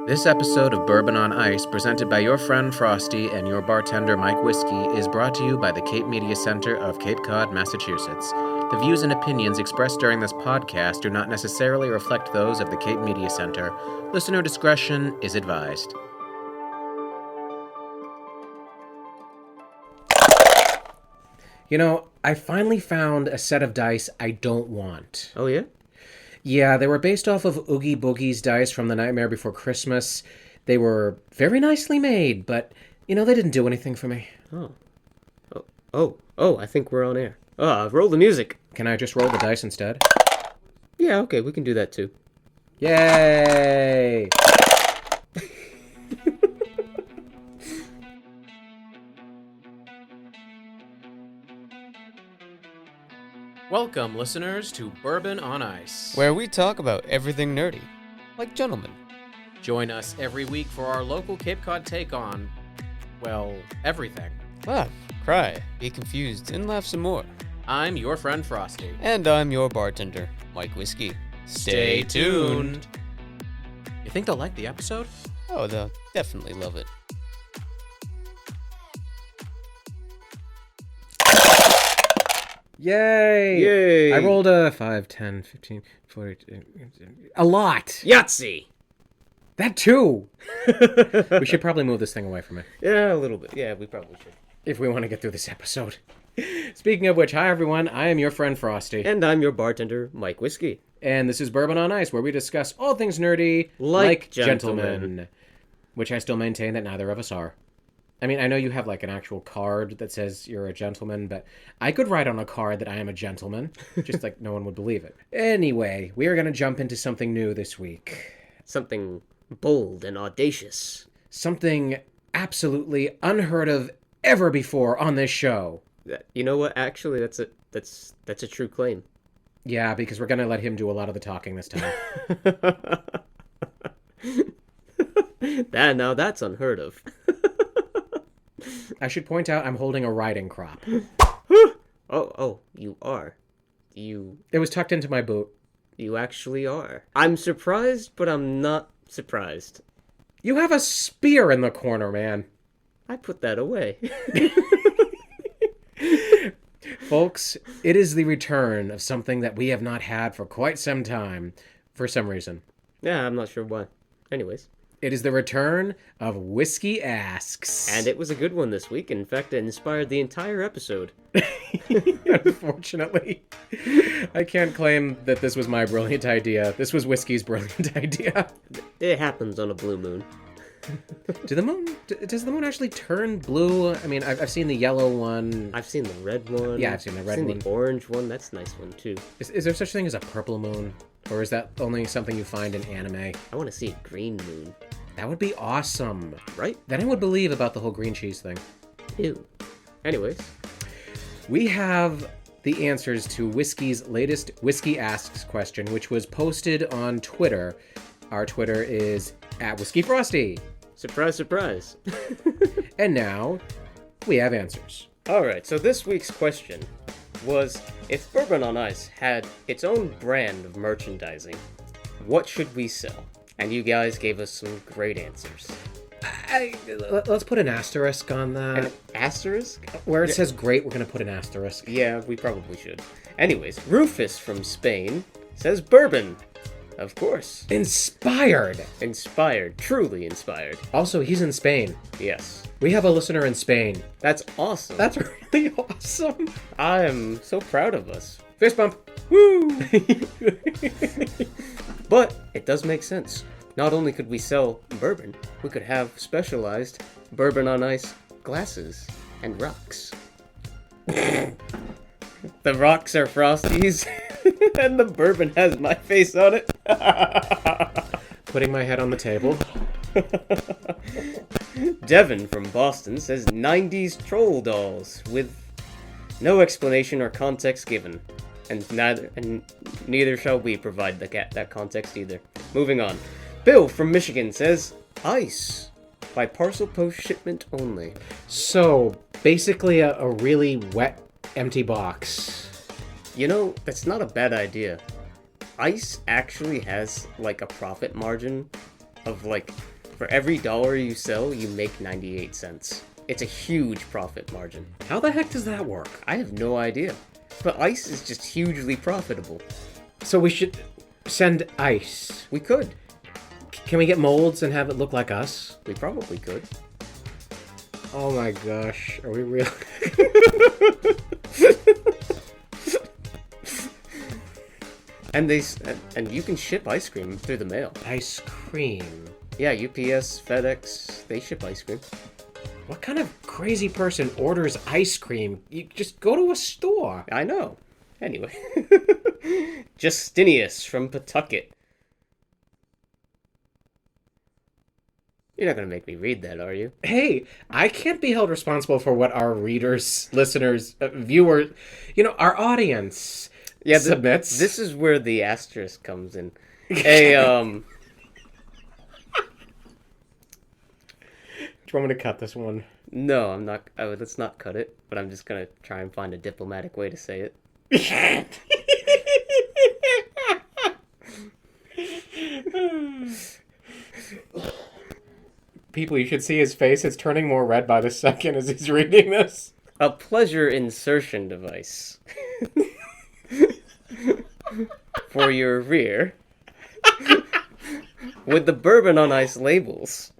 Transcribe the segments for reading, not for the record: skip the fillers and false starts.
This episode of Bourbon on Ice, presented by your friend Frosty and your bartender Mike Whiskey, is brought to you by the Cape Media Center of Cape Cod, Massachusetts. The views and opinions expressed during this podcast do not necessarily reflect those of the Cape Media Center. Listener discretion is advised. You know, I finally found a set of dice I don't want. Oh, yeah? Yeah, they were based off of Oogie Boogie's dice from The Nightmare Before Christmas. They were very nicely made, but, they didn't do anything for me. Oh, I think we're on air. Roll the music. Can I just roll the dice instead? Yeah, okay, we can do that too. Yay! Welcome, listeners, to Bourbon on Ice, where we talk about everything nerdy, like gentlemen. Join us every week for our local Cape Cod take on, well, everything. Laugh, cry, be confused, and laugh some more. I'm your friend Frosty. And I'm your bartender, Mike Whiskey. Stay tuned! You think they'll like the episode? Oh, they'll definitely love it. Yay! Yay! I rolled a 5, 10, 15, 40... A lot! Yahtzee! That too! We should probably move this thing away from it. Yeah, a little bit. Yeah, we probably should. If we want to get through this episode. Speaking of which, hi everyone, I am your friend Frosty. And I'm your bartender, Mike Whiskey. And this is Bourbon on Ice, where we discuss all things nerdy, Like gentlemen. Which I still maintain that neither of us are. I mean, I know you have like an actual card that says you're a gentleman, but I could write on a card that I am a gentleman, just like no one would believe it. Anyway, we are going to jump into something new this week. Something bold and audacious. Something absolutely unheard of ever before on this show. You know what? Actually, that's a true claim. Yeah, because we're going to let him do a lot of the talking this time. Now that's unheard of. I should point out I'm holding a riding crop. Oh, you are. It was tucked into my boot. You actually are. I'm surprised, but I'm not surprised. You have a spear in the corner, man. I put that away. Folks, it is the return of something that we have not had for quite some time, for some reason. Yeah, I'm not sure why. Anyways. It is the return of Whiskey Asks. And it was a good one this week. In fact, it inspired the entire episode. Unfortunately. I can't claim that this was my brilliant idea. This was Whiskey's brilliant idea. It happens on a blue moon. Does the moon actually turn blue? I mean, I've seen the yellow one. I've seen the red one. Yeah, I've seen the red one. The orange one. That's a nice one, too. Is there such thing as a purple moon? Or is that only something you find in anime? I want to see a green moon. That would be awesome. Right? Then I would believe about the whole green cheese thing. Ew. Anyways. We have the answers to Whiskey's latest Whiskey Asks question, which was posted on Twitter. Our Twitter is @WhiskeyFrosty. Surprise, surprise. And now, we have answers. Alright, so this week's question was, if Bourbon on Ice had its own brand of merchandising, what should we sell? And you guys gave us some great answers. Let's put an asterisk on that. An asterisk? Where it says great, we're going to put an asterisk. Yeah, we probably should. Anyways, Rufus from Spain says bourbon. Of course. Inspired. Inspired. Truly inspired. Also, he's in Spain. Yes. We have a listener in Spain. That's awesome. That's really awesome. I am so proud of us. Fist bump. Woo! But it does make sense. Not only could we sell bourbon, we could have specialized Bourbon on Ice glasses and rocks. The rocks are Frosties, and the bourbon has my face on it. Putting my head on the table. Devin from Boston says 90s troll dolls with no explanation or context given. And neither shall we provide that context either. Moving on. Bill from Michigan says ice by parcel post shipment only. So, basically a really wet, empty box. You know, that's not a bad idea. Ice actually has, like, a profit margin of like, for every dollar you sell, you make 98 cents. It's a huge profit margin. How the heck does that work? I have no idea. But ice is just hugely profitable. So we should send ice. We could. Can we get molds and have it look like us? We probably could. Oh my gosh, are we real? And and you can ship ice cream through the mail. Ice cream? Yeah, UPS, FedEx, they ship ice cream. What kind of crazy person orders ice cream? You just go to a store. I know. Anyway. Justinius from Pawtucket. You're not going to make me read that, are you? Hey, I can't be held responsible for what our readers, listeners, viewers, our audience submits. This is where the asterisk comes in. Do you want me to cut this one? No, I'm not. Let's not cut it, but I'm just going to try and find a diplomatic way to say it. People, you should see his face. It's turning more red by the second as he's reading this. A pleasure insertion device. For your rear. With the Bourbon on Ice labels.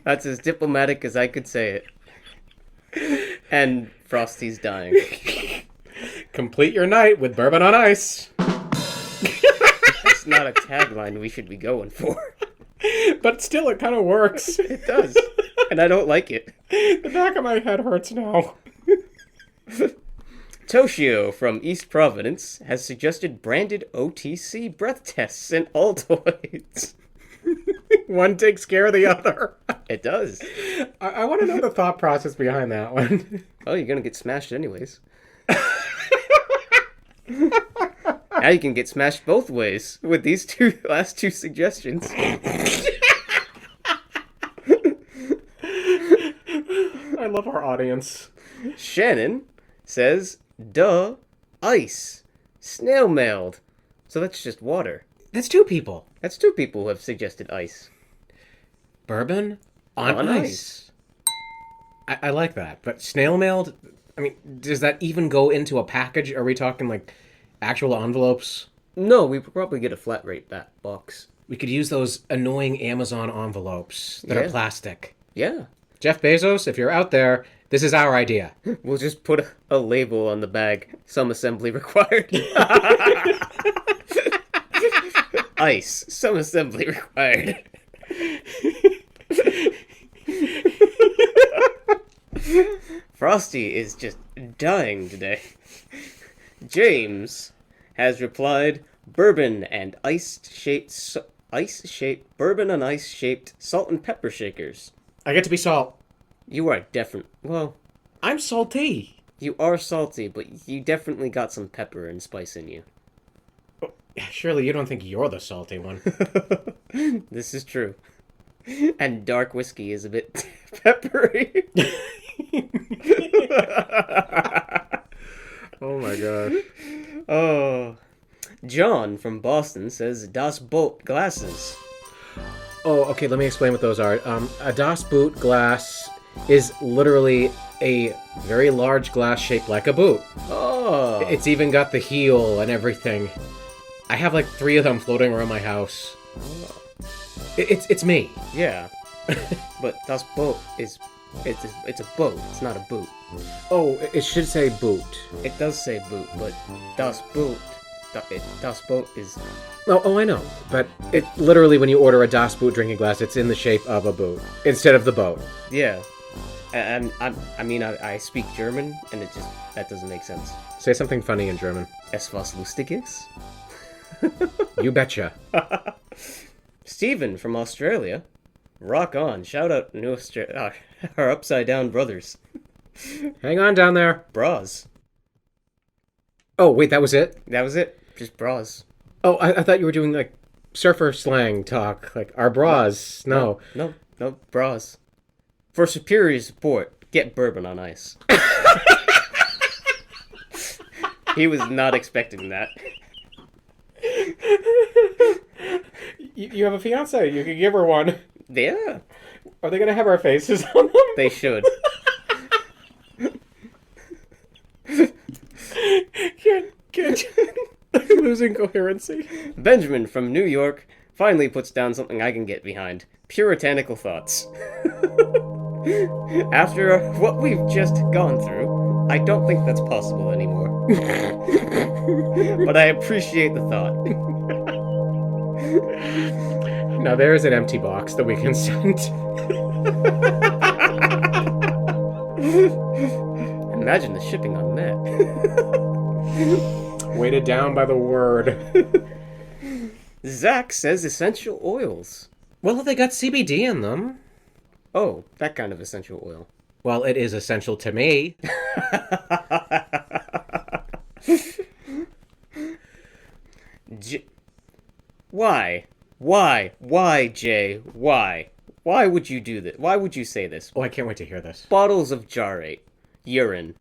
That's as diplomatic as I could say it. And Frosty's dying. Complete your night with Bourbon on Ice. That's not a tagline we should be going for. But still, it kind of works. It does. And I don't like it. The back of my head hurts now. Toshio from East Providence has suggested branded OTC breath tests in Altoids. One takes care of the other. It does. I want to know the thought process behind that one. Oh, you're gonna get smashed anyways. Now you can get smashed both ways with these last two suggestions. I love our audience. Shannon says, duh, ice. Snail mailed. So that's just water. That's two people. That's two people who have suggested ice. Bourbon on ice. I like that. But snail mailed, I mean, does that even go into a package? Are we talking like actual envelopes? No, we probably get a flat rate box. We could use those annoying Amazon envelopes that are plastic. Yeah. Jeff Bezos, if you're out there, this is our idea. We'll just put a label on the bag. Some assembly required. Ice. Some assembly required. Frosty is just dying today. James has replied, bourbon and ice-shaped bourbon and ice-shaped salt and pepper shakers. I get to be salt. You are well, I'm salty. you are salty, but you definitely got some pepper and spice in you. Surely you don't think you're the salty one. This is true. And dark whiskey is a bit peppery. Oh my god. Oh. John from Boston says Das Boot glasses. Oh, okay, let me explain what those are. A Das Boot glass is literally a very large glass shaped like a boot. Oh. It's even got the heel and everything. I have like 3 of them floating around my house. Oh. It's me. Yeah. But Das Boot is it's a boat. It's not a boot. Oh, it should say boot. It does say boot, but Das Boot Das Boot is... Oh, I know. But it literally, when you order a Das Boot drinking glass, it's in the shape of a boot instead of the boat. Yeah. And I speak German, and that doesn't make sense. Say something funny in German. Es was Lustiges? You betcha. Stephen from Australia. Rock on. Shout out our Upside Down brothers. Hang on down there. Bras. Oh, wait, that was it? That was it. Just bras. Oh, I thought you were doing, like, surfer slang talk. Like, our bras. No. No, bras. For superior support, get Bourbon on Ice. He was not expecting that. You have a fiance. You could give her one. Yeah, Are they gonna have our faces on them? they should. Can't. I'm losing coherency. Benjamin from New York finally puts down something I can get behind. Puritanical thoughts. After what we've just gone through, I don't think that's possible anymore. But I appreciate the thought. Now there's an empty box that we can send. Imagine the shipping on that. Weighted down by the word. Zach says essential oils. Well, they got CBD in them. Oh, that kind of essential oil. Well, it is essential to me. Why? Why, Jay? Why? Why would you do this? Why would you say this? Oh, I can't wait to hear this. Bottles of jarate. Urine.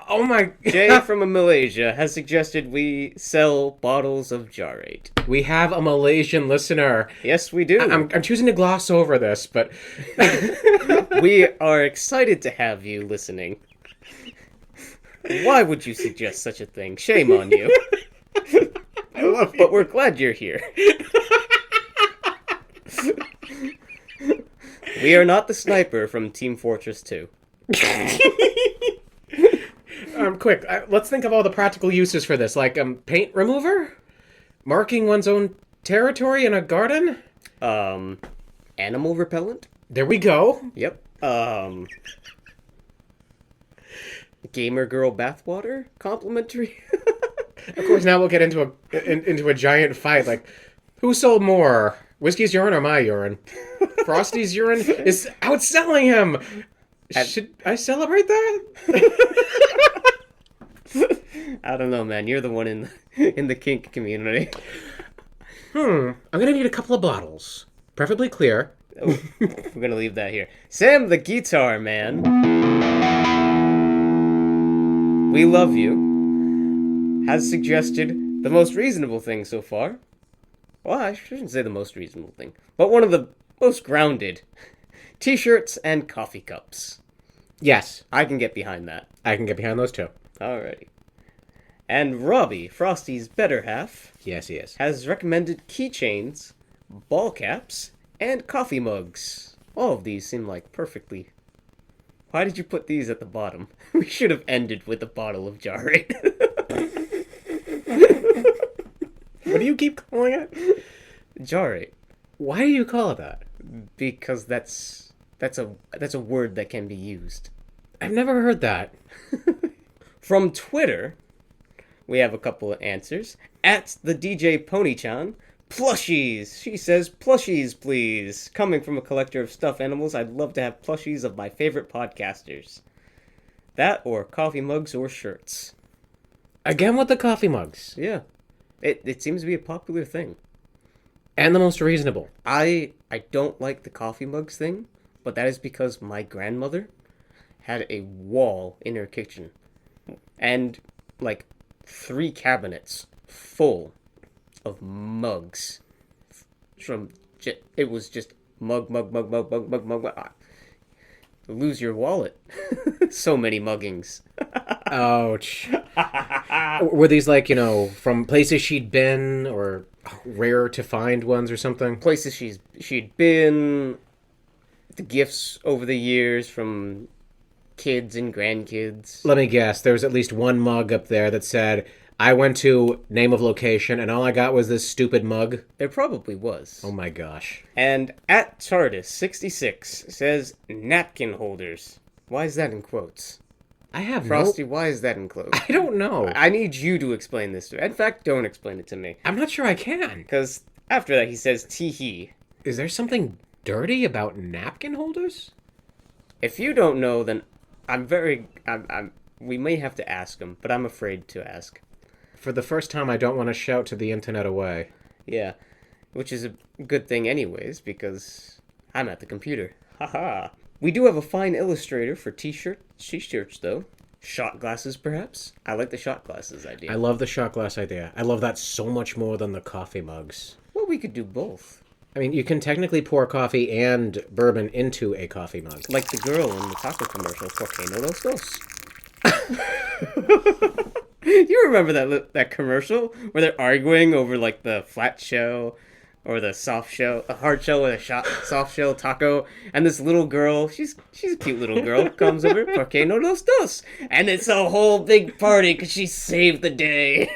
Oh my... Jay from Malaysia has suggested we sell bottles of jarate. We have a Malaysian listener. Yes, we do. I'm choosing to gloss over this, but... We are excited to have you listening. Why would you suggest such a thing? Shame on you. I love you. But we're glad you're here. We are not the sniper from Team Fortress 2. Quick, let's think of all the practical uses for this, like paint remover, marking one's own territory in a garden. Animal repellent. There we go. Yep. Gamer girl bathwater complimentary. Of course, now we'll get into a giant fight. Like, who sold more, Whiskey's urine or my urine? Frosty's urine is outselling him. Should I celebrate that? I don't know, man. You're the one in the kink community. I'm gonna need a couple of bottles, preferably clear. Oh, we're gonna leave that here. Sam the guitar man. We love you. Has suggested the most reasonable thing so far. Well, I shouldn't say the most reasonable thing, but one of the most grounded. T-shirts and coffee cups. Yes, I can get behind that. I can get behind those too. Alrighty. And Robbie, Frosty's better half, Yes, he is. has recommended keychains, ball caps, and coffee mugs. All of these seem like perfectly... Why did you put these at the bottom? We should have ended with a bottle of jarate. What do you keep calling it? Jarate. Why do you call it that? Because that's a word that can be used. I've never heard that. From Twitter, we have a couple of answers. At the DJ Ponychan, plushies. She says, plushies, please. Coming from a collector of stuffed animals, I'd love to have plushies of my favorite podcasters. That or coffee mugs or shirts. Again with the coffee mugs. Yeah. It seems to be a popular thing. And the most reasonable. I don't like the coffee mugs thing, but that is because my grandmother had a wall in her kitchen. And, like, 3 cabinets full of mugs. It was just mug. Lose your wallet. So many muggings. Ouch. Were these like, from places she'd been or rare to find ones or something? Places she'd been, the gifts over the years from kids and grandkids. Let me guess, there was at least one mug up there that said, I went to name of location and all I got was this stupid mug. There probably was. Oh my gosh. And at TARDIS66 says napkin holders. Why is that in quotes? I have Frosty, why is that in quotes? I don't know. I need you to explain this to me. In fact, don't explain it to me. I'm not sure I can. Because after that he says tee-hee. Is there something dirty about napkin holders? If you don't know, then we may have to ask him, but I'm afraid to ask. For the first time, I don't want to shout to the internet away. Yeah, which is a good thing anyways, because I'm at the computer. Haha. We do have a fine illustrator for t-shirts though. Shot glasses, perhaps? I like the shot glasses idea. I love the shot glass idea. I love that so much more than the coffee mugs. Well, we could do both. I mean, you can technically pour coffee and bourbon into a coffee mug. Like the girl in the taco commercial, Porque no los dos. You remember that commercial where they're arguing over like the flat shell or the soft shell, a hard shell with a soft shell taco, and this little girl, she's a cute little girl, comes over, Porque no los dos, and it's a whole big party because she saved the day.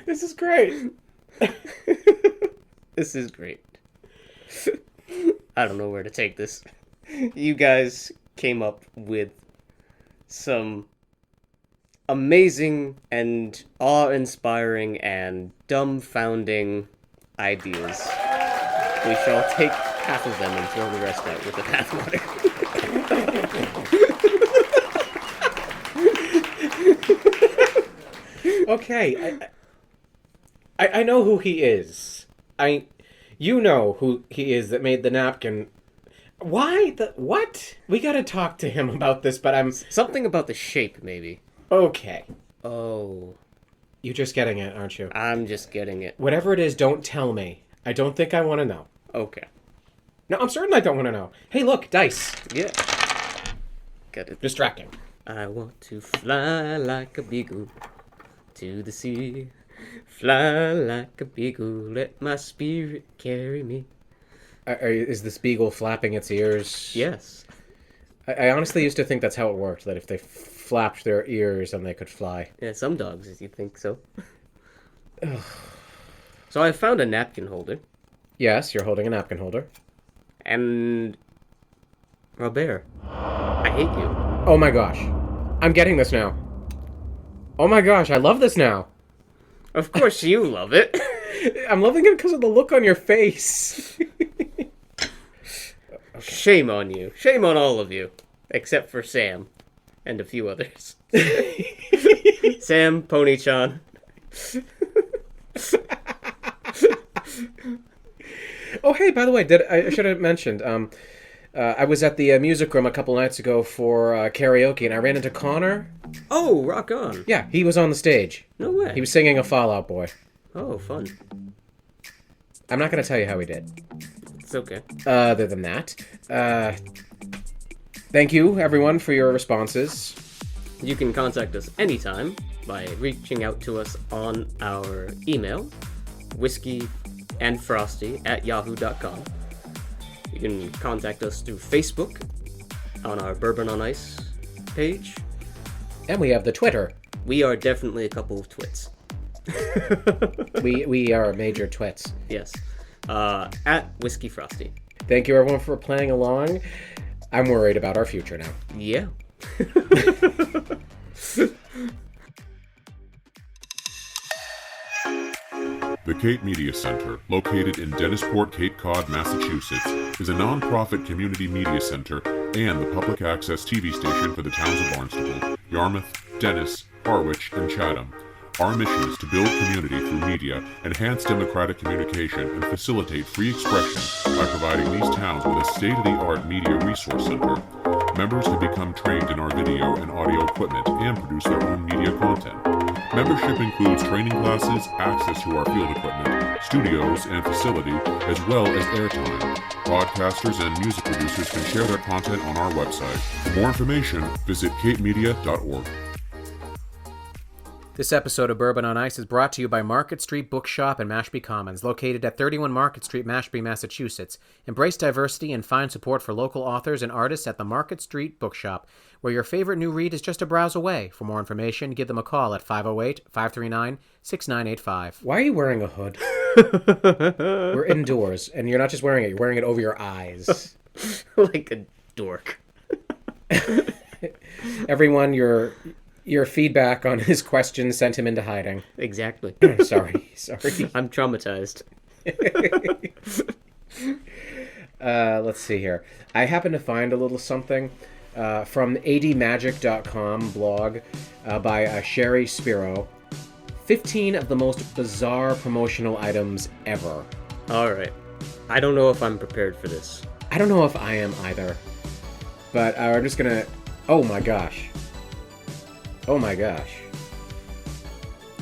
This is great. This is great. I don't know where to take this. You guys came up with some amazing and awe-inspiring and dumbfounding ideas. We shall take half of them and throw the rest out with the bathwater. Okay, I know who he is. You know who he is that made the napkin. Why what? We gotta talk to him about this, but I'm... Something about the shape, maybe. Okay. Oh. You're just getting it, aren't you? I'm just getting it. Whatever it is, don't tell me. I don't think I want to know. Okay. No, I'm certain I don't want to know. Hey, look, dice. Yeah. Got it. Distracting. I want to fly like a beagle to the sea. Fly like a beagle, let my spirit carry me. Is this beagle flapping its ears? Yes. I honestly used to think that's how it worked, that if they flapped their ears, then they could fly. Yeah, some dogs, you think so. So I found a napkin holder. Yes, you're holding a napkin holder. And... Robert, I hate you. Oh my gosh. I'm getting this now. Oh my gosh, I love this now. Of course you love it. I'm loving it because of the look on your face. Shame on you. Shame on all of you. Except for Sam. And a few others. Sam, Pony-chan. Oh, hey, by the way, I should have mentioned, I was at the music room a couple nights ago for karaoke, and I ran into Connor. Oh, rock on. Yeah, he was on the stage. No way. He was singing a Fall Out Boy. Oh, fun. I'm not going to tell you how he did. It's okay. Other than that, thank you, everyone, for your responses. You can contact us anytime by reaching out to us on our email, whiskeyandfrosty@yahoo.com. You can contact us through Facebook on our Bourbon on Ice page. And we have the Twitter. We are definitely a couple of twits. we are major twits. Yes. At Whiskey Frosty. Thank you, everyone, for playing along. I'm worried about our future now. Yeah. The Cape Media Center, located in Dennisport, Cape Cod, Massachusetts, is a non-profit community media center and the public access TV station for the towns of Barnstable, Yarmouth, Dennis, Harwich, and Chatham. Our mission is to build community through media, enhance democratic communication, and facilitate free expression by providing these towns with a state-of-the-art media resource center. Members can become trained in our video and audio equipment and produce their own media content. Membership includes training classes, access to our field equipment, studios and facility, as well as airtime. Broadcasters and music producers can share their content on our website. For more information, visit capemedia.org. This episode of Bourbon on Ice is brought to you by Market Street Bookshop in Mashpee Commons, located at 31 Market Street, Mashpee, Massachusetts. Embrace diversity and find support for local authors and artists at the Market Street Bookshop, where your favorite new read is just a browse away. For more information, give them a call at 508-539-6985. Why are you wearing a hood? We're indoors, and you're not just wearing it, you're wearing it over your eyes. Like a dork. Everyone, your feedback on his question sent him into hiding. Exactly. Sorry. I'm traumatized. Let's see here. I happened to find a little something from admagic.com blog by Sherry Spiro. 15 of the most bizarre promotional items ever. All right. I don't know if I'm prepared for this. I don't know if I am either. But we're just gonna... Oh my gosh. Oh my gosh.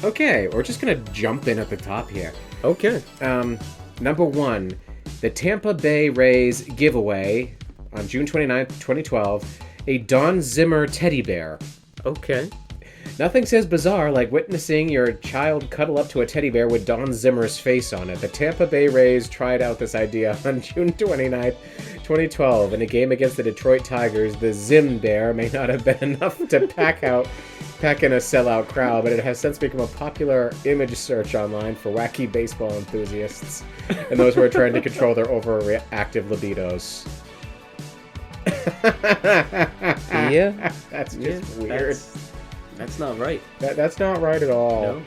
Okay, we're just gonna jump in at the top here. Okay. Number 1, the Tampa Bay Rays giveaway on June 29th, 2012, a Don Zimmer teddy bear. Okay. Nothing says bizarre like witnessing your child cuddle up to a teddy bear with Don Zimmer's face on it. The Tampa Bay Rays tried out this idea on June 29th, 2012. In a game against the Detroit Tigers, the Zim bear may not have been enough to pack in a sellout crowd, but it has since become a popular image search online for wacky baseball enthusiasts and those who are trying to control their overactive libidos. Yeah. That's just weird. That's not right. That's not right at all. No.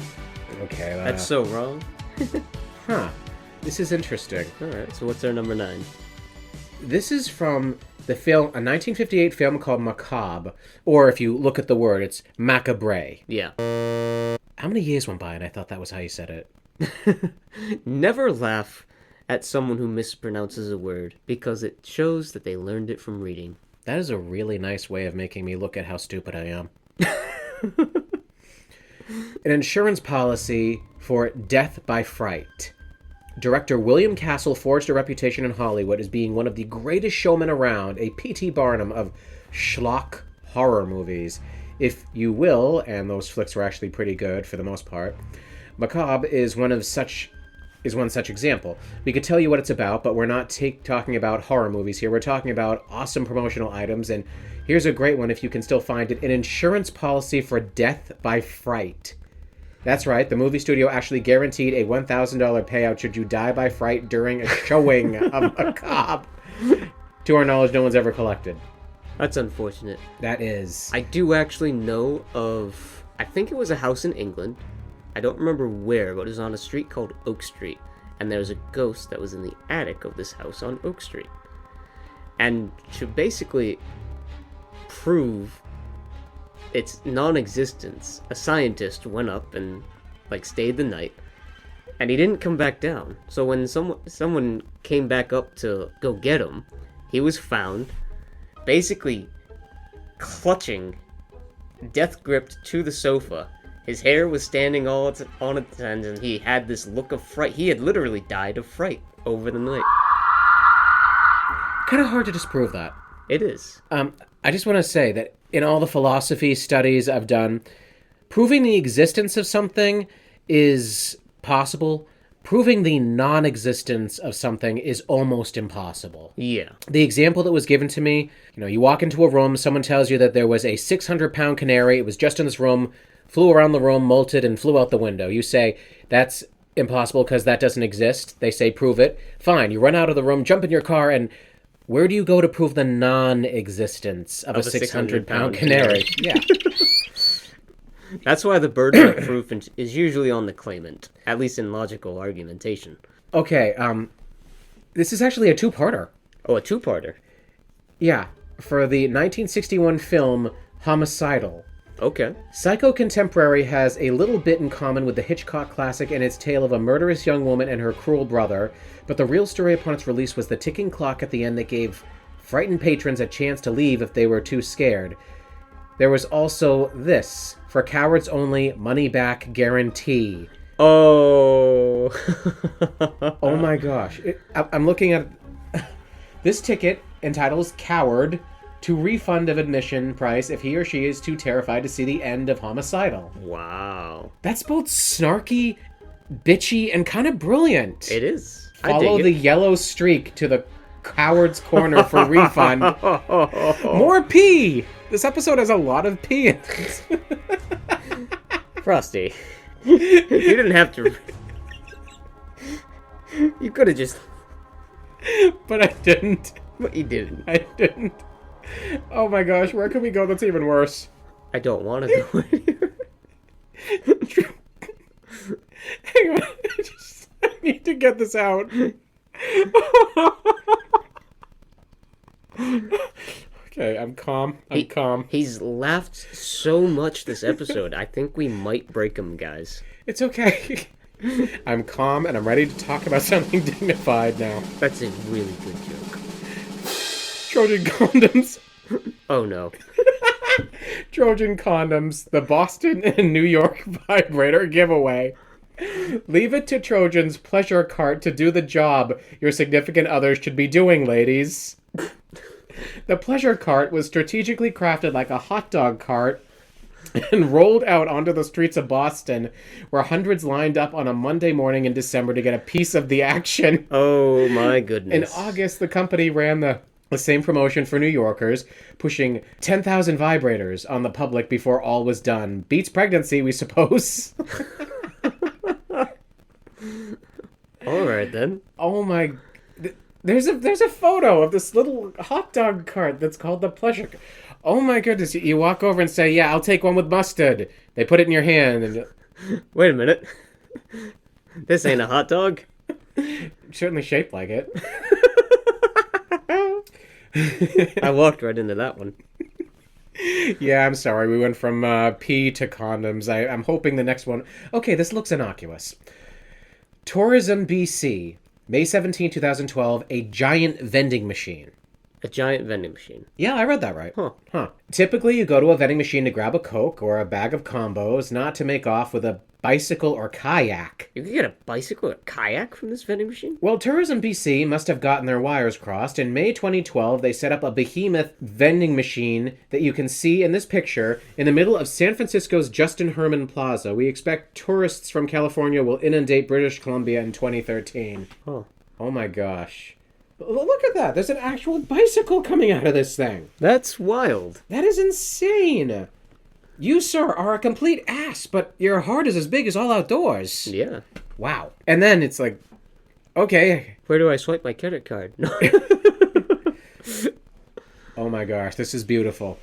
Okay. That's so wrong. Huh. This is interesting. Alright, so what's our number 9? This is from the film, a 1958 film called Macabre, or if you look at the word, it's macabre. Yeah. How many years went by and I thought that was how you said it? Never laugh at someone who mispronounces a word, because it shows that they learned it from reading. That is a really nice way of making me look at how stupid I am. An insurance policy for death by fright. Director William Castle forged a reputation in Hollywood as being one of the greatest showmen around, a P.T. Barnum of schlock horror movies, if you will, and those flicks were actually pretty good for the most part. Macabre is one such example. We could tell you what it's about, but we're not talking about horror movies here. We're talking about awesome promotional items, and here's a great one if you can still find it. An insurance policy for death by fright. That's right, the movie studio actually guaranteed a $1,000 payout should you die by fright during a showing of Macabre. To our knowledge, no one's ever collected. That's unfortunate. That is. I do actually know of... I think it was a house in England. I don't remember where, but it was on a street called Oak Street. And there was a ghost that was in the attic of this house on Oak Street. And to basically prove its non-existence, a scientist went up and stayed the night, and he didn't come back down. So when someone came back up to go get him, he was found basically clutching, death gripped to the sofa. His hair was standing all on its ends, and he had this look of fright. He had literally died of fright over the night. Kind of hard to disprove that. It is. I just want to say that in all the philosophy studies I've done, proving the existence of something is possible. Proving the non-existence of something is almost impossible. Yeah. The example that was given to me, you walk into a room, someone tells you that there was a 600-pound canary, it was just in this room, flew around the room, molted, and flew out the window. You say, that's impossible because that doesn't exist. They say, prove it. Fine, you run out of the room, jump in your car, and where do you go to prove the non-existence of a 600-pound canary? Yeah. That's why the burden of proof is usually on the claimant, at least in logical argumentation. Okay, this is actually a two-parter. Oh, a two-parter? Yeah, for the 1961 film Homicidal. Okay. Psycho Contemporary has a little bit in common with the Hitchcock classic in its tale of a murderous young woman and her cruel brother, but the real story upon its release was the ticking clock at the end that gave frightened patrons a chance to leave if they were too scared. There was also this, for cowards only, money-back guarantee. Oh. Oh my gosh. I'm looking at... This ticket entitles Coward to refund of admission price if he or she is too terrified to see the end of Homicidal. Wow. That's both snarky, bitchy, and kind of brilliant. It is. Follow the yellow streak to the coward's corner for refund. More pee! This episode has a lot of pee in it. Frosty, you didn't have to... You could have just... But I didn't. But you didn't. I didn't. Oh my gosh, where can we go that's even worse? I don't want to go anywhere. Hang on, I need to get this out. Okay, I'm calm. I'm calm. He's laughed so much this episode, I think we might break him, guys. It's okay. I'm calm and I'm ready to talk about something dignified now. That's a really good joke. Trojan condoms. Oh no. Trojan condoms, the Boston and New York vibrator giveaway. Leave it to Trojan's pleasure cart to do the job your significant others should be doing, ladies. The pleasure cart was strategically crafted like a hot dog cart and rolled out onto the streets of Boston, where hundreds lined up on a Monday morning in December to get a piece of the action. Oh my goodness. In August, the company ran the same promotion for New Yorkers, pushing 10,000 vibrators on the public before all was done. Beats pregnancy, we suppose. All right then. Oh my... There's a photo of this little hot dog cart that's called the pleasure... Oh my goodness, you walk over and say, yeah, I'll take one with mustard. They put it in your hand and... Wait a minute. This ain't a hot dog. Certainly shaped like it. I walked right into that one. Yeah, I'm sorry. We went from pee to condoms. I'm hoping the next one... Okay, this looks innocuous. Tourism BC, May 17, 2012, a giant vending machine. A giant vending machine. Yeah, I read that right. Huh. Typically, you go to a vending machine to grab a Coke or a bag of combos, not to make off with a bicycle or kayak. You could get a bicycle or a kayak from this vending machine? Well, Tourism BC must have gotten their wires crossed. In May 2012, they set up a behemoth vending machine that you can see in this picture in the middle of San Francisco's Justin Herman Plaza. We expect tourists from California will inundate British Columbia in 2013. Oh. Oh my gosh. Look at that. There's an actual bicycle coming out of this thing. That's wild. That is insane. You, sir, are a complete ass, but your heart is as big as all outdoors. Yeah. Wow. And then it's like, okay. Where do I swipe my credit card? Oh my gosh, this is beautiful.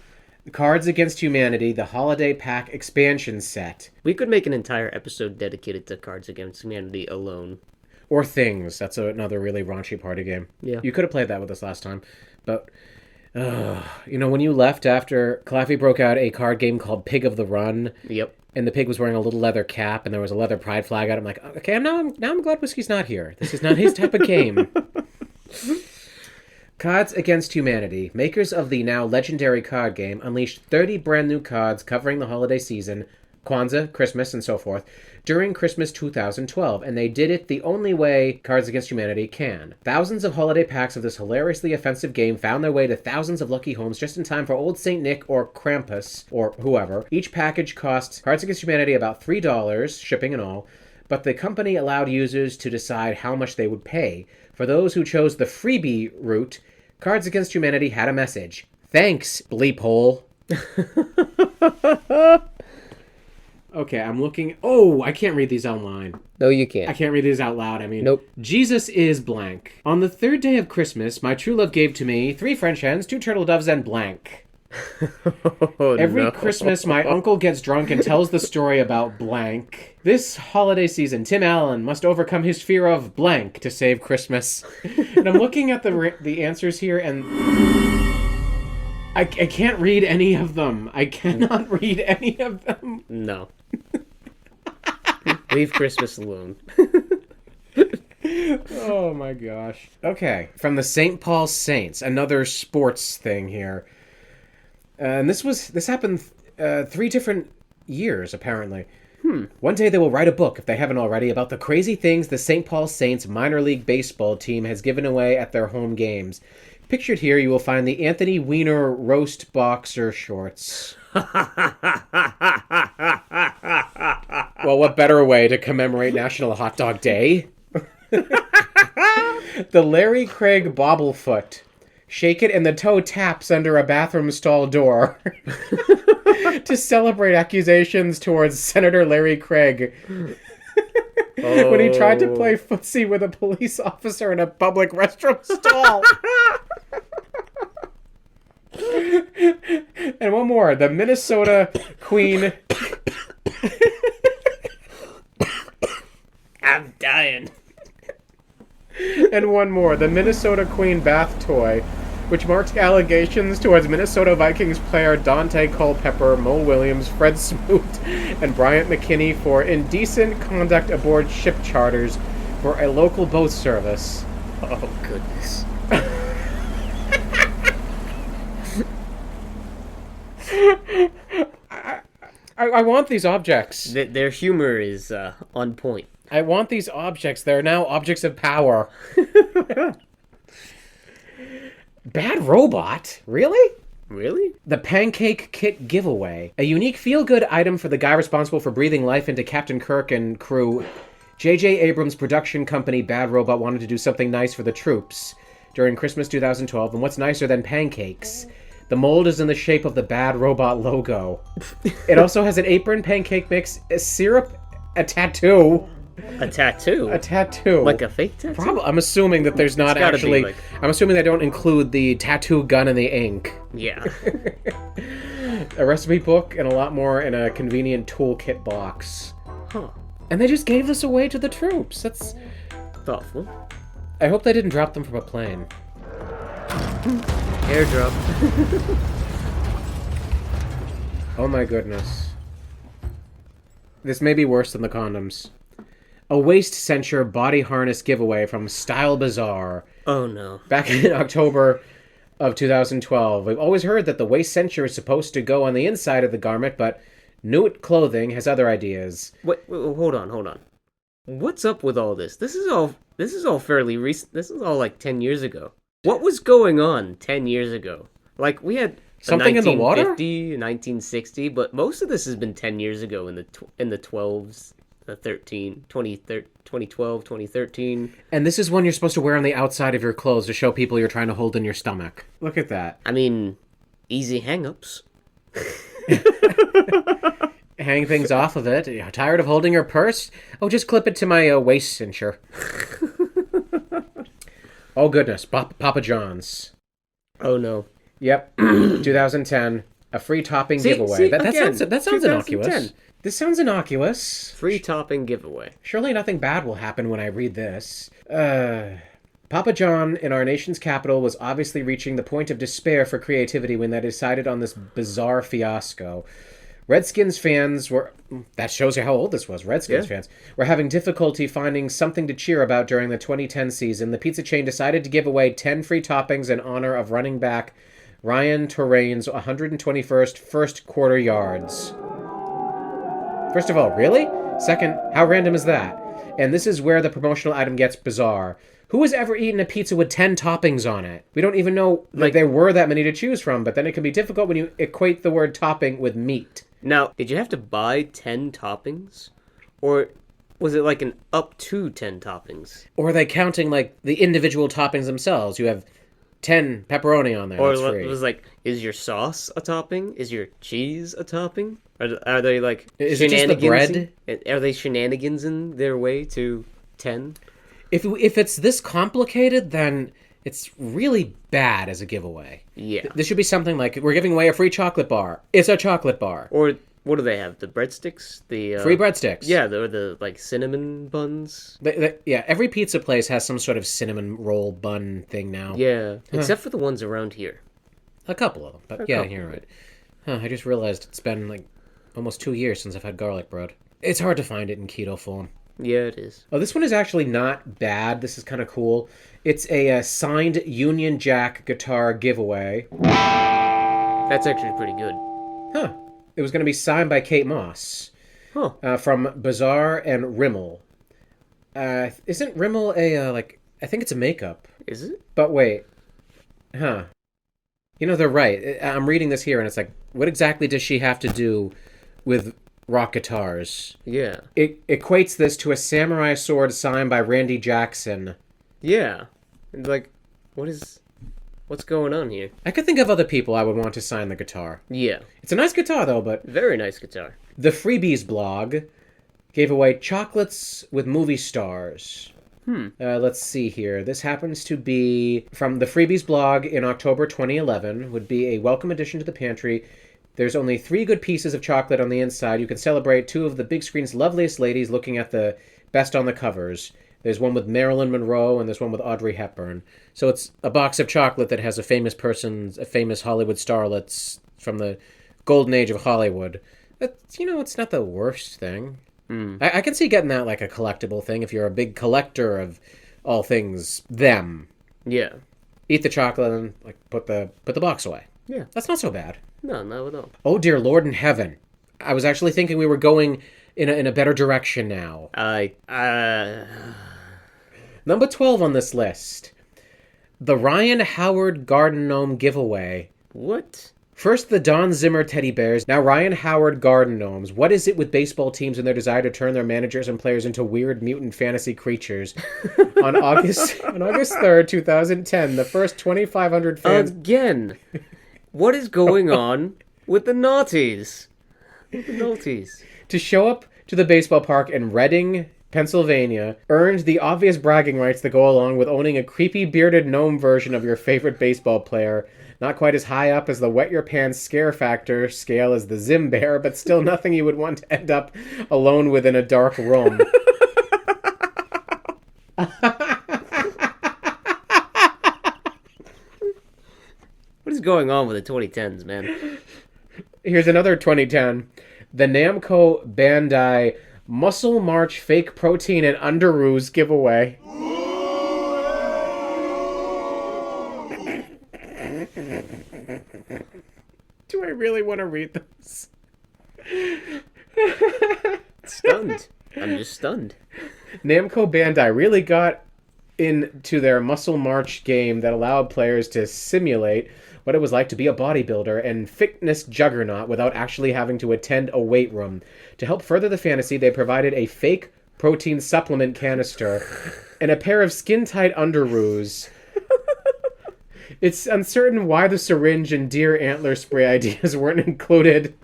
Cards Against Humanity, the Holiday Pack expansion set. We could make an entire episode dedicated to Cards Against Humanity alone. Or Things. That's another really raunchy party game. Yeah. You could have played that with us last time. But, when you left after Claffy broke out a card game called Pig of the Run. Yep. And the pig was wearing a little leather cap and there was a leather pride flag out. I'm like, okay, now I'm glad Whiskey's not here. This is not his type of game. Cards Against Humanity, makers of the now legendary card game, unleashed 30 brand new cards covering the holiday season, Kwanzaa, Christmas, and so forth, during Christmas 2012, and they did it the only way Cards Against Humanity can. Thousands of holiday packs of this hilariously offensive game found their way to thousands of lucky homes just in time for Old St. Nick or Krampus, or whoever. Each package cost Cards Against Humanity about $3, shipping and all, but the company allowed users to decide how much they would pay. For those who chose the freebie route, Cards Against Humanity had a message. Thanks, bleep hole. Okay, I'm looking... Oh, I can't read these online. No, you can't. I can't read these out loud. I mean... Nope. Jesus is blank. On the third day of Christmas, my true love gave to me 3 French hens, 2 turtle doves, and blank. Every Christmas, my uncle gets drunk and tells the story about blank. This holiday season, Tim Allen must overcome his fear of blank to save Christmas. And I'm looking at the answers here, and... I can't read any of them. I cannot read any of them. No. Leave Christmas alone. Oh my gosh. Okay, from the St. Paul Saints, another sports thing here. And this happened 3 different years, apparently. One day they will write a book, if they haven't already, about the crazy things the St. Paul Saints minor league baseball team has given away at their home games. Pictured here, you will find the Anthony Weiner roast boxer shorts. Well, what better way to commemorate National Hot Dog Day? The Larry Craig bobblefoot. Shake it and the toe taps under a bathroom stall door. To celebrate accusations towards Senator Larry Craig. When he tried to play footsie with a police officer in a public restroom stall. And one more. The Minnesota Queen... I'm dying. And one more. The Minnesota Queen bath toy which marked allegations towards Minnesota Vikings player Dante Culpepper, Mo Williams, Fred Smoot, and Bryant McKinney for indecent conduct aboard ship charters for a local boat service. Oh, goodness. I want these objects. Their humor is on point. I want these objects. They're now objects of power. Bad Robot? Really? Really? The Pancake Kit Giveaway. A unique feel-good item for the guy responsible for breathing life into Captain Kirk and crew. J.J. Abrams' production company Bad Robot wanted to do something nice for the troops during Christmas 2012, and what's nicer than pancakes? The mold is in the shape of the Bad Robot logo. It also has an apron, pancake mix, a syrup, a tattoo. A tattoo? A tattoo. Like a fake tattoo? Probably. I'm assuming that there's not actually... I'm assuming they don't include the tattoo gun and the ink. Yeah. A recipe book and a lot more in a convenient toolkit box. Huh. And they just gave this away to the troops. That's... thoughtful. I hope they didn't drop them from a plane. Airdrop. Oh my goodness. This may be worse than the condoms. A waist censure body harness giveaway from Style Bazaar. Oh no. Back in October of 2012. We've always heard that the waist censure is supposed to go on the inside of the garment, but Nuit Clothing has other ideas. Wait, hold on. What's up with all this? This is all fairly recent. This is all like 10 years ago. What was going on 10 years ago? Like, we had something in the water? 1950, 1960, but most of this has been 10 years ago in the 12s, 2012, 2013. And this is one you're supposed to wear on the outside of your clothes to show people you're trying to hold in your stomach. Look at that. I mean, easy hang-ups. Hang things off of it. You're tired of holding your purse? Oh, just clip it to my waist cincher. Oh, goodness. Papa John's. Oh, no. Yep. 2010. A free topping giveaway. That sounds innocuous. This sounds innocuous. Free topping giveaway. Surely nothing bad will happen when I read this. Papa John in our nation's capital was obviously reaching the point of despair for creativity when they decided on this bizarre fiasco. Redskins fans were... That shows you how old this was. Redskins fans were having difficulty finding something to cheer about during the 2010 season. The pizza chain decided to give away 10 free toppings in honor of running back Ryan Torrain's 121st first quarter yards. First of all, really? Second, how random is that? And this is where the promotional item gets bizarre. Who has ever eaten a pizza with 10 toppings on it? We don't even know that there were that many to choose from, but then it can be difficult when you equate the word topping with meat. Now, did you have to buy 10 toppings? Or was it like an up to 10 toppings? Or are they counting like the individual toppings themselves? You have 10 pepperoni on there. Or that's free. It was like, is your sauce a topping? Is your cheese a topping? Are they like is it just the bread? Are they shenanigans in their way to 10? If it's this complicated, then it's really bad as a giveaway. Yeah. This should be something like, we're giving away a free chocolate bar. It's a chocolate bar. Or what do they have? The breadsticks? The free breadsticks. Yeah, the like cinnamon buns. Yeah, every pizza place has some sort of cinnamon roll bun thing now. Yeah, except for the ones around here. A couple of them, but you're right. Huh, I just realized it's been like almost 2 years since I've had garlic bread. It's hard to find it in keto form. Yeah, it is. Oh, this one is actually not bad. This is kind of cool. It's a signed Union Jack guitar giveaway. That's actually pretty good. Huh. It was going to be signed by Kate Moss. Huh. From Bazaar and Rimmel. Isn't Rimmel I think it's a makeup. Is it? But wait. Huh. You know, they're right. I'm reading this here, and it's like, what exactly does she have to do with rock guitars? Yeah. It equates this to a samurai sword signed by Randy Jackson. Yeah. Like, what's going on here? I could think of other people I would want to sign the guitar. Yeah. It's a nice guitar, though, but... Very nice guitar. The Freebies blog gave away chocolates with movie stars. Let's see here. This happens to be from the Freebies blog in October 2011. Would be a welcome addition to the pantry. There's only 3 good pieces of chocolate on the inside. You can celebrate 2 of the big screen's loveliest ladies looking at the best on the covers. There's one with Marilyn Monroe, and there's one with Audrey Hepburn. So it's a box of chocolate that has a famous Hollywood starlets from the golden age of Hollywood. It's not the worst thing. I can see getting that like a collectible thing if you're a big collector of all things them. Yeah. Eat the chocolate and like put the box away. Yeah. That's not so bad. No, not at all. Oh dear Lord in heaven. I was actually thinking we were going in a better direction now. Number 12 on this list. The Ryan Howard Garden Gnome giveaway. What? First, the Don Zimmer teddy bears. Now, Ryan Howard Garden Gnomes. What is it with baseball teams and their desire to turn their managers and players into weird mutant fantasy creatures? On August 3rd, 2010, the first 2,500 fans... Again! What is going on with the naughties? To show up to the baseball park in Reading, Pennsylvania, earned the obvious bragging rights that go along with owning a creepy bearded gnome version of your favorite baseball player. Not quite as high up as the wet your pants scare factor scale as the Zim Bear, but still nothing you would want to end up alone with in a dark room. What is going on with the 2010s, man? Here's another 2010. The Namco Bandai Muscle March Fake Protein and Underoos giveaway. Do I really want to read this? Stunned. I'm just stunned. Namco Bandai really got into their Muscle March game that allowed players to simulate what it was like to be a bodybuilder and fitness juggernaut without actually having to attend a weight room. To help further the fantasy, they provided a fake protein supplement canister and a pair of skin-tight underoos. It's uncertain why the syringe and deer antler spray ideas weren't included.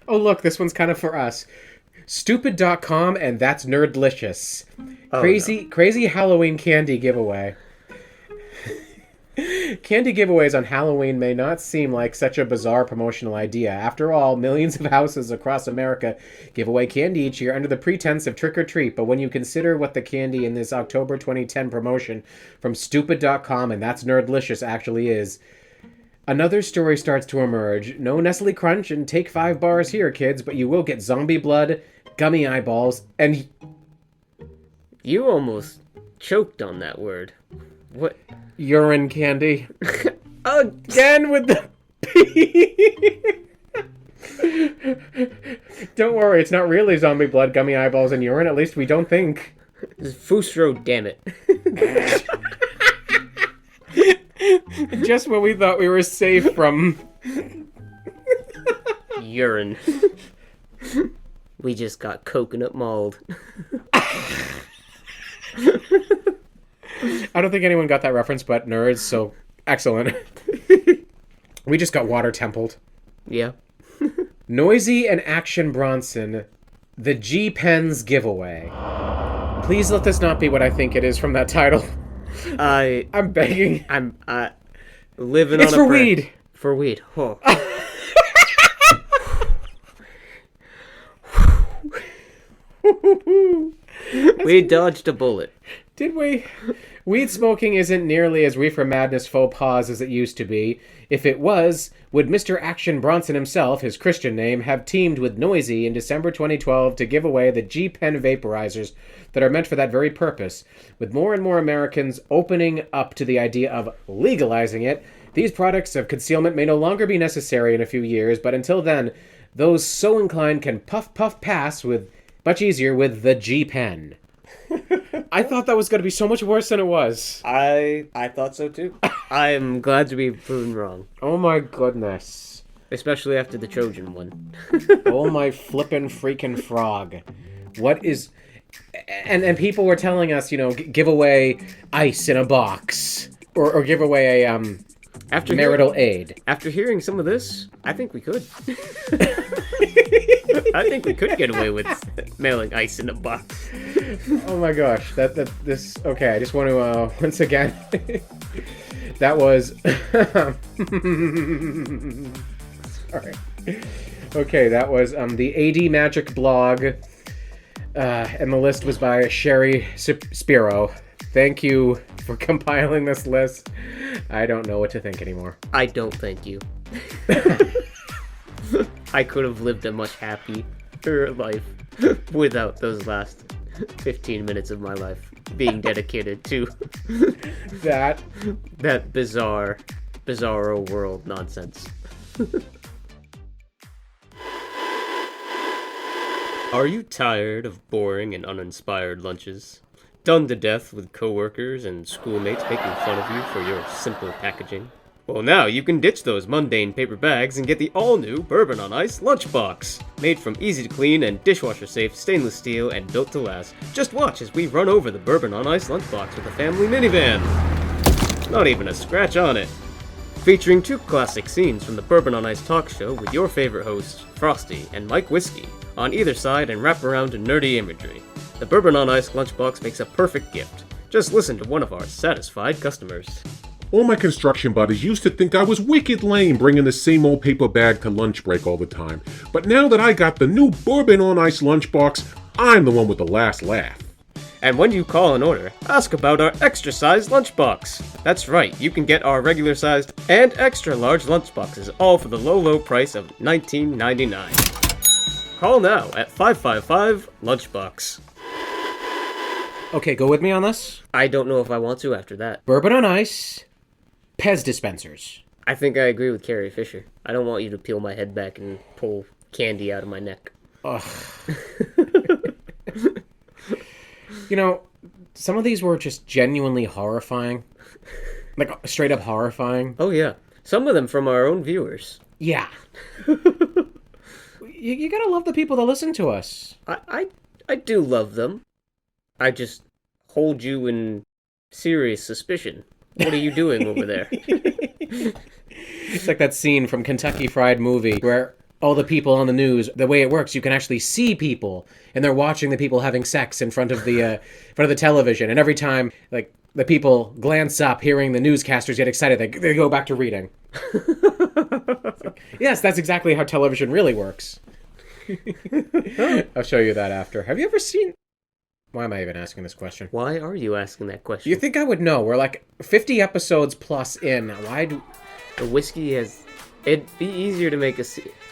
Oh, look, this one's kind of for us. Stupid.com and that's nerdlicious. Crazy Halloween candy giveaway. Candy giveaways on Halloween may not seem like such a bizarre promotional idea. After all, millions of houses across America give away candy each year under the pretense of trick or treat. But when you consider what the candy in this October 2010 promotion from Stupid.com and that's nerdlicious actually is, another story starts to emerge. No Nestle Crunch and take 5 bars here, kids, but you will get zombie blood, gummy eyeballs, and... You almost choked on that word. What? Urine candy. Again with the P. Don't worry, it's not really zombie blood, gummy eyeballs, and urine. At least we don't think. This is Fusro, damn it. Just when we thought we were safe from... Urine. We just got coconut mold. I don't think anyone got that reference, but nerds, so excellent. We just got water templed. Yeah. Noisy and Action Bronson, the G-Pens giveaway. Please let this not be what I think it is from that title. I'm begging. I'm living it's on a for weed. For weed. Oh. We dodged a bullet. Did we? Weed smoking isn't nearly as reefer madness faux pas as it used to be. If it was, would Mr. Action Bronson himself, his Christian name, have teamed with Noisy in December 2012 to give away the G-Pen vaporizers that are meant for that very purpose? With more and more Americans opening up to the idea of legalizing it, these products of concealment may no longer be necessary in a few years, but until then, those so inclined can puff pass with much easier with the G-Pen. I thought that was going to be so much worse than it was. I thought so too. I'm glad to be proven wrong. Oh my goodness. Especially after the Trojan one. Oh my flippin' freaking frog. What is... And people were telling us, give away ice in a box. Or give away a marital aid. After hearing some of this, I think we could. I think we could get away with mailing ice in a box. Oh my gosh, this. Okay, I just want to once again. That was. Sorry. Okay, that was the AD Magic blog, and the list was by Sherry Spiro. Thank you for compiling this list. I don't know what to think anymore. I don't thank you. I could have lived a much happier life without those last 15 minutes of my life being dedicated to That bizarro world nonsense. Are you tired of boring and uninspired lunches? Done to death with coworkers and schoolmates making fun of you for your simple packaging? Well, now you can ditch those mundane paper bags and get the all-new Bourbon on Ice lunchbox. Made from easy-to-clean and dishwasher-safe stainless steel and built to last. Just watch as we run over the Bourbon on Ice lunchbox with a family minivan. Not even a scratch on it. Featuring 2 classic scenes from the Bourbon on Ice talk show with your favorite hosts, Frosty and Mike Whiskey, on either side and wrap around to nerdy imagery. The Bourbon on Ice lunchbox makes a perfect gift. Just listen to one of our satisfied customers. All my construction buddies used to think I was wicked lame bringing the same old paper bag to lunch break all the time. But now that I got the new Bourbon on Ice lunchbox, I'm the one with the last laugh. And when you call an order, ask about our extra-sized lunchbox. That's right, you can get our regular-sized and extra-large lunchboxes, all for the low price of $19.99. Call now at 555-LUNCHBOX. Okay, go with me on this. I don't know if I want to after that. Bourbon on Ice, Pez dispensers. I think I agree with Carrie Fisher. I don't want you to peel my head back and pull candy out of my neck. Ugh. You know, some of these were just genuinely horrifying. Like, straight up horrifying. Oh yeah, some of them from our own viewers. Yeah. You gotta love the people that listen to us. I do love them. I just hold you in serious suspicion. What are you doing over there? It's like that scene from Kentucky Fried Movie where all the people on the news, the way it works, you can actually see people, and they're watching the people having sex in front of the television. And every time, like, the people glance up, hearing the newscasters get excited, they go back to reading. Like, yes, that's exactly how television really works. I'll show you that after. Have you ever seen... Why am I even asking this question? Why are you asking that question? You think I would know? We're like 50 episodes plus in. Why do... The whiskey has... It'd be easier to make a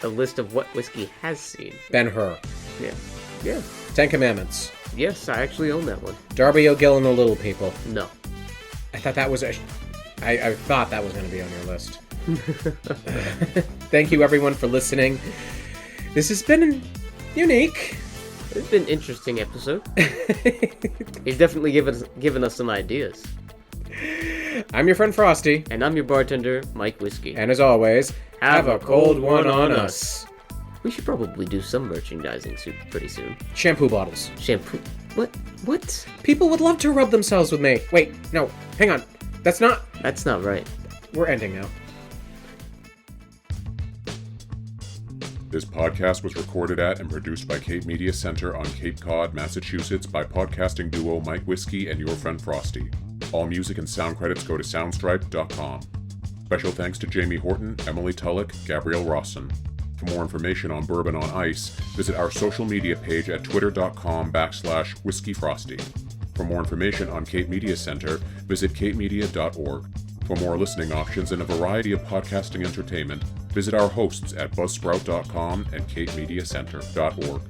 list of what whiskey has seen. Ben-Hur. Yeah. 10 Commandments. Yes, I actually own that one. Darby O'Gill and the Little People. No. I thought that was I thought that was going to be on your list. Thank you, everyone, for listening. This has been unique. It's been an interesting episode. He's definitely given us some ideas. I'm your friend Frosty. And I'm your bartender, Mike Whiskey. And as always, have a cold one on us. We should probably do some merchandising pretty soon. Shampoo bottles. Shampoo? What? People would love to rub themselves with me. Wait, no, hang on. That's not right. We're ending now. This podcast was recorded at and produced by Cape Media Center on Cape Cod, Massachusetts by podcasting duo Mike Whiskey and your friend Frosty. All music and sound credits go to soundstripe.com. Special thanks to Jamie Horton, Emily Tulloch, Gabrielle Rawson. For more information on Bourbon on Ice, visit our social media page at twitter.com/whiskeyfrosty. For more information on Cape Media Center, visit capemedia.org. For more listening options and a variety of podcasting entertainment, visit our hosts at buzzsprout.com and capemediacenter.org.